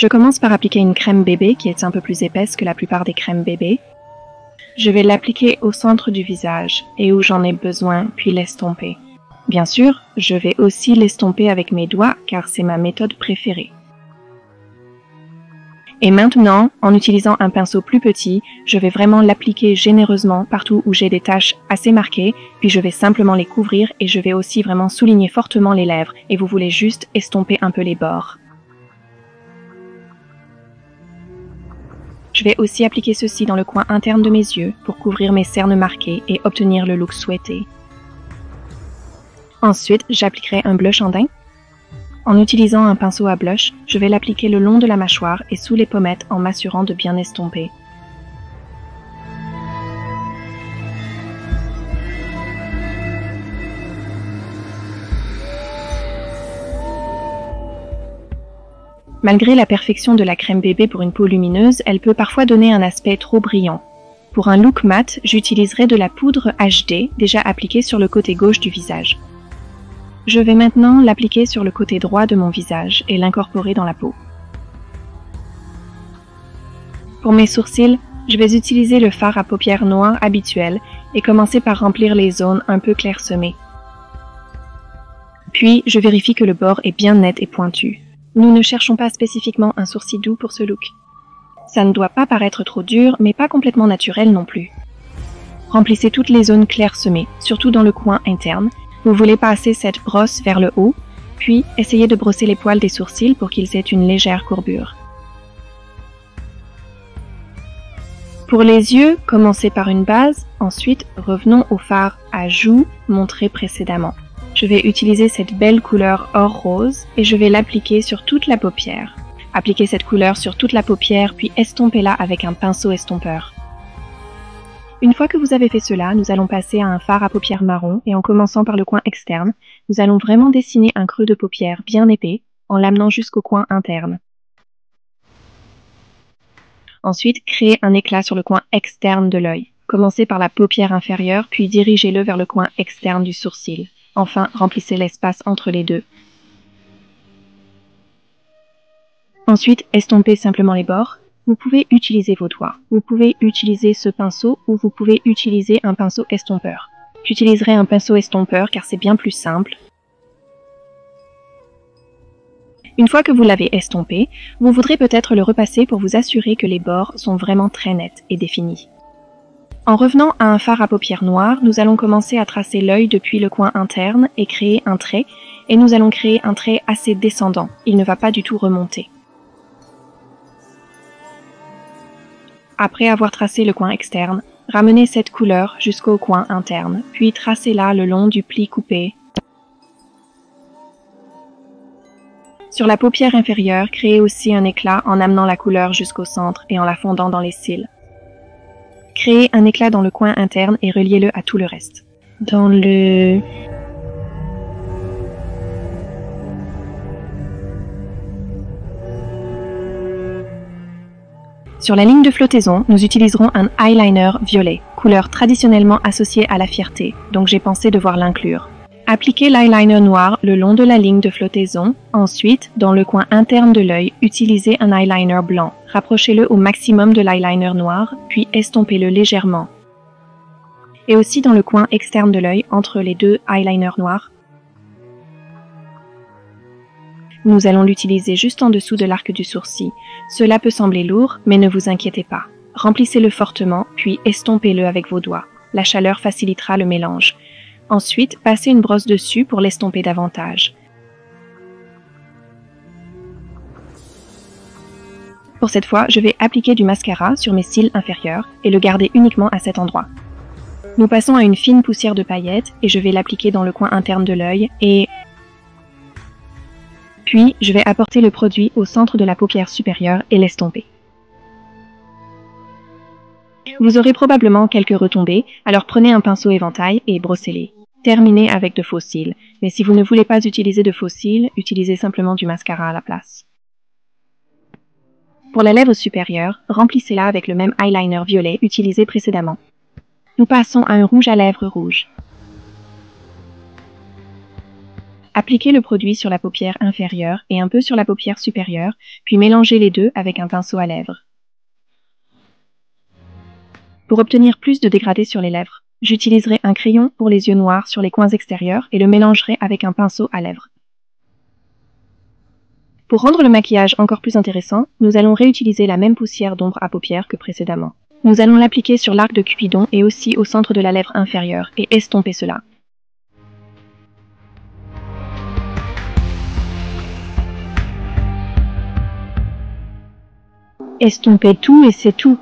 Je commence par appliquer une crème bébé qui est un peu plus épaisse que la plupart des crèmes bébé. Je vais l'appliquer au centre du visage et où j'en ai besoin, puis l'estomper. Bien sûr, je vais aussi l'estomper avec mes doigts car c'est ma méthode préférée. Et maintenant, en utilisant un pinceau plus petit, je vais vraiment l'appliquer généreusement partout où j'ai des taches assez marquées, puis je vais simplement les couvrir et je vais aussi vraiment souligner fortement les lèvres et vous voulez juste estomper un peu les bords. Je vais aussi appliquer ceci dans le coin interne de mes yeux pour couvrir mes cernes marquées et obtenir le look souhaité. Ensuite, j'appliquerai un blush en daim. En utilisant un pinceau à blush, je vais l'appliquer le long de la mâchoire et sous les pommettes en m'assurant de bien estomper. Malgré la perfection de la crème bébé pour une peau lumineuse, elle peut parfois donner un aspect trop brillant. Pour un look mat, j'utiliserai de la poudre HD déjà appliquée sur le côté gauche du visage. Je vais maintenant l'appliquer sur le côté droit de mon visage et l'incorporer dans la peau. Pour mes sourcils, je vais utiliser le fard à paupières noires habituel et commencer par remplir les zones un peu clairsemées. Puis, je vérifie que le bord est bien net et pointu. Nous ne cherchons pas spécifiquement un sourcil doux pour ce look. Ça ne doit pas paraître trop dur, mais pas complètement naturel non plus. Remplissez toutes les zones clairsemées, surtout dans le coin interne. Vous voulez passer cette brosse vers le haut, puis essayez de brosser les poils des sourcils pour qu'ils aient une légère courbure. Pour les yeux, commencez par une base, ensuite revenons au fard à joues montré précédemment. Je vais utiliser cette belle couleur or rose et je vais l'appliquer sur toute la paupière. Appliquez cette couleur sur toute la paupière puis estompez-la avec un pinceau estompeur. Une fois que vous avez fait cela, nous allons passer à un fard à paupières marron et en commençant par le coin externe, nous allons vraiment dessiner un creux de paupière bien épais en l'amenant jusqu'au coin interne. Ensuite, créez un éclat sur le coin externe de l'œil. Commencez par la paupière inférieure puis dirigez-le vers le coin externe du sourcil. Enfin, remplissez l'espace entre les deux. Ensuite, estompez simplement les bords. Vous pouvez utiliser vos doigts. Vous pouvez utiliser ce pinceau ou vous pouvez utiliser un pinceau estompeur. J'utiliserai un pinceau estompeur car c'est bien plus simple. Une fois que vous l'avez estompé, vous voudrez peut-être le repasser pour vous assurer que les bords sont vraiment très nets et définis. En revenant à un fard à paupières noires, nous allons commencer à tracer l'œil depuis le coin interne et créer un trait, et nous allons créer un trait assez descendant. Il ne va pas du tout remonter. Après avoir tracé le coin externe, ramenez cette couleur jusqu'au coin interne, puis tracez-la le long du pli coupé. Sur la paupière inférieure, créez aussi un éclat en amenant la couleur jusqu'au centre et en la fondant dans les cils. Créez un éclat dans le coin interne et reliez-le à tout le reste. Sur la ligne de flottaison, nous utiliserons un eyeliner violet, couleur traditionnellement associée à la fierté, donc j'ai pensé devoir l'inclure. Appliquez l'eyeliner noir le long de la ligne de flottaison. Ensuite, dans le coin interne de l'œil, utilisez un eyeliner blanc. Rapprochez-le au maximum de l'eyeliner noir, puis estompez-le légèrement. Et aussi dans le coin externe de l'œil, entre les deux eyeliners noirs. Nous allons l'utiliser juste en dessous de l'arc du sourcil. Cela peut sembler lourd, mais ne vous inquiétez pas. Remplissez-le fortement, puis estompez-le avec vos doigts. La chaleur facilitera le mélange. Ensuite, passez une brosse dessus pour l'estomper davantage. Pour cette fois, je vais appliquer du mascara sur mes cils inférieurs et le garder uniquement à cet endroit. Nous passons à une fine poussière de paillettes et je vais l'appliquer dans le coin interne de l'œil et... Puis, je vais apporter le produit au centre de la paupière supérieure et l'estomper. Vous aurez probablement quelques retombées, alors prenez un pinceau éventail et brossez-les. Terminez avec de faux cils, mais si vous ne voulez pas utiliser de faux cils, utilisez simplement du mascara à la place. Pour la lèvre supérieure, remplissez-la avec le même eyeliner violet utilisé précédemment. Nous passons à un rouge à lèvres rouge. Appliquez le produit sur la paupière inférieure et un peu sur la paupière supérieure, puis mélangez les deux avec un pinceau à lèvres. Pour obtenir plus de dégradé sur les lèvres, j'utiliserai un crayon pour les yeux noirs sur les coins extérieurs et le mélangerai avec un pinceau à lèvres. Pour rendre le maquillage encore plus intéressant, nous allons réutiliser la même poussière d'ombre à paupières que précédemment. Nous allons l'appliquer sur l'arc de Cupidon et aussi au centre de la lèvre inférieure et estomper cela. Estompez tout et c'est tout.